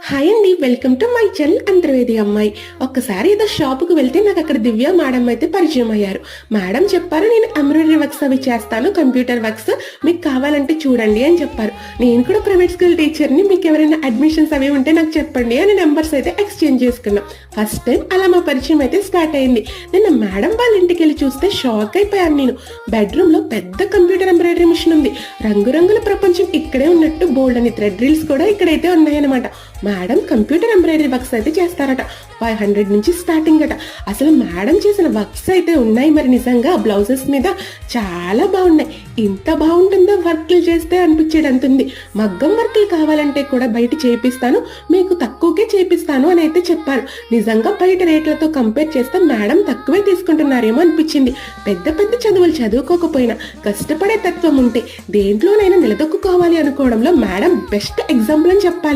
Hi అండి, welcome to my channel Antarvedi అమ్మాయి. ఒక్కసారి ఏదో షాపుకు వెళ్తే నాకు అక్కడ దివ్య మేడం అయితే పరిచయం అయ్యారు. మేడం చెప్పారు, నేను ఎంబ్రాయిడరీ వర్క్స్ అవి చేస్తాను, కంప్యూటర్ వర్క్స్ మీకు కావాలంటే చూడండి అని చెప్పారు. నేను కూడా ప్రైవేట్ స్కూల్ టీచర్ని, మీకు ఎవరైనా అడ్మిషన్స్ అవి ఉంటే నాకు చెప్పండి అని నెంబర్స్ అయితే ఎక్స్చేంజ్ చేసుకున్నాం. ఫస్ట్ టైం అలా మా పరిచయం అయితే స్టార్ట్ అయింది. నిన్న మేడం వాళ్ళ ఇంటికి వెళ్ళి చూస్తే షాక్ అయిపోయాను నేను. బెడ్రూమ్ లో పెద్ద కంప్యూటర్ ఎంబ్రాయిడరీ మిషన్ ఉంది. రంగురంగుల ప్రపంచం ఇక్కడే ఉన్నట్టు బోల్డ్ అని థ్రెడ్ రీల్స్ కూడా ఇక్కడైతే ఉన్నాయన్నమాట. మేడం కంప్యూటర్ ఎంబ్రాయిడరీ వర్క్స్ అయితే చేస్తారట. 500 నుంచి స్టార్టింగ్ అట. అసలు మేడం చేసిన వర్క్స్ అయితే ఉన్నాయి మరి నిజంగా బ్లౌజెస్ మీద చాలా బాగున్నాయి. ఇంత బాగుంటుందో వర్క్లు చేస్తే అనిపించేటంత ఉంది. మగ్గం వర్క్లు కావాలంటే కూడా బయట చేపిస్తాను, మీకు తక్కువకే చేపిస్తాను అని అయితే చెప్పారు. నిజంగా బయట రేట్లతో కంపేర్ చేస్తే మేడం తక్కువే తీసుకుంటున్నారేమో అనిపించింది. పెద్ద పెద్ద చదువులు చదువుకోకపోయినా కష్టపడే తత్వం ఉంటే దేంట్లోనైనా నిలదొక్కుకోవాలి అనుకోవడంలో మేడం బెస్ట్ ఎగ్జాంపుల్ అని చెప్పాలి.